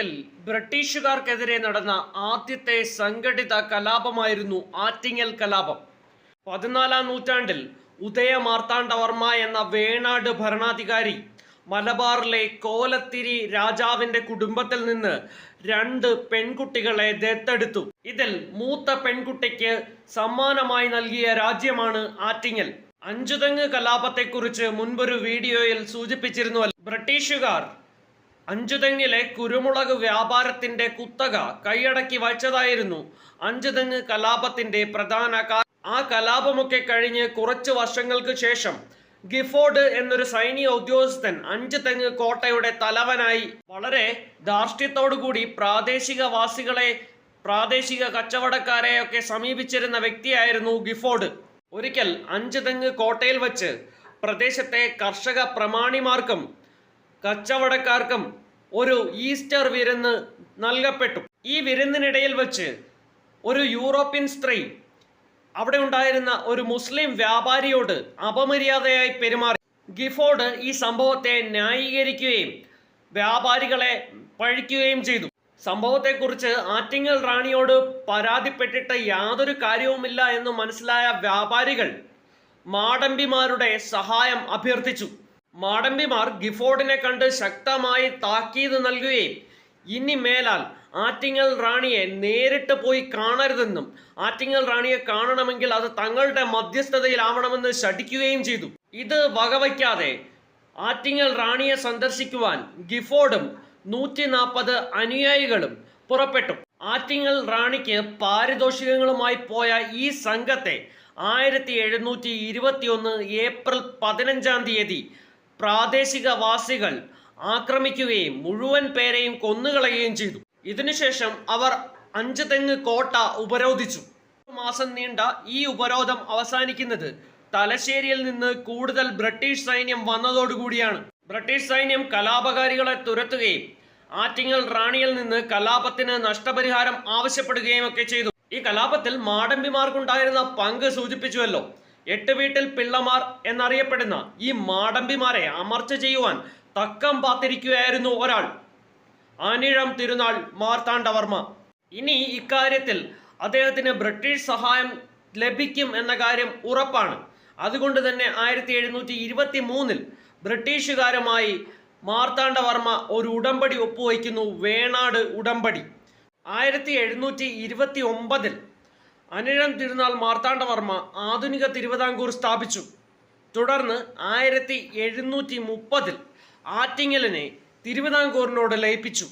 കേരളത്തിൽ ബ്രിട്ടീഷുകാർക്കെതിരെ നടന്ന ആദ്യത്തെ സംഘടിത കലാപമായിരുന്നു ആറ്റിങ്ങൽ കലാപം. 14-ാം നൂറ്റാണ്ടിൽ ഉദയമാർത്താണ്ഡവർമ്മ എന്ന വേണാട് ഭരണാധികാരി മലബാറിലെ കോലത്തിരി രാജാവിന്റെ കുടുംബത്തിൽ നിന്ന് 2 പെൺകുട്ടികളെ ദത്തെടുത്തു. ഇതിൽ മൂത്ത പെൺകുട്ടിക്ക് സമ്മാനമായി നൽകിയ രാജ്യമാണ് ആറ്റിങ്ങൽ. അഞ്ചുതെങ്ങ് കലാപത്തെക്കുറിച്ച് മുൻപൊരു വീഡിയോയിൽ സൂചിപ്പിച്ചിരുന്നുവല്ലോ. ബ്രിട്ടീഷുകാർ അഞ്ചുതെങ്ങിലെ കുരുമുളക് വ്യാപാരത്തിന്റെ കുത്തക കൈയടക്കി വച്ചതായിരുന്നു അഞ്ചുതെങ്ങ് കലാപത്തിന്റെ പ്രധാന കാരണം. ആ കലാപമൊക്കെ കഴിഞ്ഞ് കുറച്ച് വർഷങ്ങൾക്ക് ശേഷം ഗിഫോർഡ് എന്നൊരു സൈനിക ഉദ്യോഗസ്ഥൻ അഞ്ചുതെങ്ങ് കോട്ടയുടെ തലവനായി. വളരെ ധാർഷ്ട്യത്തോടുകൂടി പ്രാദേശിക കച്ചവടക്കാരെയൊക്കെ സമീപിച്ചിരുന്ന വ്യക്തിയായിരുന്നു ഗിഫോർഡ്. ഒരിക്കൽ അഞ്ചുതെങ്ങ് കോട്ടയിൽ വച്ച് പ്രദേശത്തെ കർഷക പ്രമാണിമാർക്കും കച്ചവടക്കാർക്കും ഒരു ഈസ്റ്റർ വിരുന്ന് നൽകപ്പെട്ടു. ഈ വിരുന്നിനിടയിൽ വച്ച് ഒരു യൂറോപ്യൻ സ്ത്രീ അവിടെ ഉണ്ടായിരുന്ന ഒരു മുസ്ലിം വ്യാപാരിയോട് അപമര്യാദയായി പെരുമാറി. ഗിഫോർഡ് ഈ സംഭവത്തെ ന്യായീകരിക്കുകയും വ്യാപാരികളെ പഴിക്കുകയും ചെയ്തു. സംഭവത്തെക്കുറിച്ച് ആറ്റിങ്ങൽ റാണിയോട് പരാതിപ്പെട്ടിട്ട് യാതൊരു കാര്യവുമില്ല എന്ന് മനസ്സിലായ വ്യാപാരികൾ മാടമ്പിമാരുടെ സഹായം അഭ്യർത്ഥിച്ചു. മാടമ്പിമാർ ഗിഫോർഡിനെ കണ്ട് ശക്തമായി താക്കീത് നൽകുകയും ഇനി മേലാൽ ആറ്റിങ്ങൽ റാണിയെ നേരിട്ട് പോയി കാണരുതെന്നും ആറ്റിങ്ങൽ റാണിയെ കാണണമെങ്കിൽ അത് തങ്ങളുടെ മധ്യസ്ഥതയിലാവണമെന്ന് ശഠിക്കുകയും ചെയ്തു. ഇത് വകവയ്ക്കാതെ ആറ്റിങ്ങൽ റാണിയെ സന്ദർശിക്കുവാൻ ഗിഫോർഡും 140 അനുയായികളും പുറപ്പെട്ടു. ആറ്റിങ്ങൽ റാണിക്ക് പാരിതോഷികങ്ങളുമായി പോയ ഈ സംഘത്തെ 1721 ഏപ്രിൽ 15-ാം തീയതി പ്രാദേശികവാസികൾ ആക്രമിക്കുകയും മുഴുവൻ പേരെയും കൊന്നുകളയുകയും ചെയ്തു. ഇതിനുശേഷം അവർ അഞ്ചുതെങ്ങ് കോട്ട ഉപരോധിച്ചു. 1 മാസം നീണ്ട ഈ ഉപരോധം അവസാനിക്കുന്നത് തലശ്ശേരിയിൽ നിന്ന് കൂടുതൽ ബ്രിട്ടീഷ് സൈന്യം വന്നതോടുകൂടിയാണ്. ബ്രിട്ടീഷ് സൈന്യം കലാപകാരികളെ തുരത്തുകയും ആറ്റിങ്ങൽ റാണിയിൽ നിന്ന് കലാപത്തിന് നഷ്ടപരിഹാരം ആവശ്യപ്പെടുകയും ഒക്കെ ചെയ്തു. ഈ കലാപത്തിൽ മാടമ്പിമാർക്കുണ്ടായിരുന്ന പങ്ക് സൂചിപ്പിച്ചുവല്ലോ. 8 വീട്ടിൽ പിള്ളമാർ എന്നറിയപ്പെടുന്ന ഈ മാടമ്പിമാരെ അമർച്ച ചെയ്യുവാൻ തക്കം പാത്തിരിക്കുകയായിരുന്നു ഒരാൾ, ആനിഴം തിരുനാൾ മാർത്താണ്ഡവർമ്മ. ഇനി ഇക്കാര്യത്തിൽ അദ്ദേഹത്തിന് ബ്രിട്ടീഷ് സഹായം ലഭിക്കും എന്ന കാര്യം ഉറപ്പാണ്. അതുകൊണ്ട് തന്നെ 1723-ൽ ബ്രിട്ടീഷുകാരുമായി മാർത്താണ്ഡവർമ്മ ഒരു ഉടമ്പടി ഒപ്പുവയ്ക്കുന്നു, വേണാട് ഉടമ്പടി. 1729-ൽ അനിഴം തിരുനാൾ മാർത്താണ്ഡവർമ്മ ആധുനിക തിരുവിതാംകൂർ സ്ഥാപിച്ചു. തുടർന്ന് 1730-ൽ ആറ്റിങ്ങലിനെ തിരുവിതാംകൂറിനോട് ലയിപ്പിച്ചു.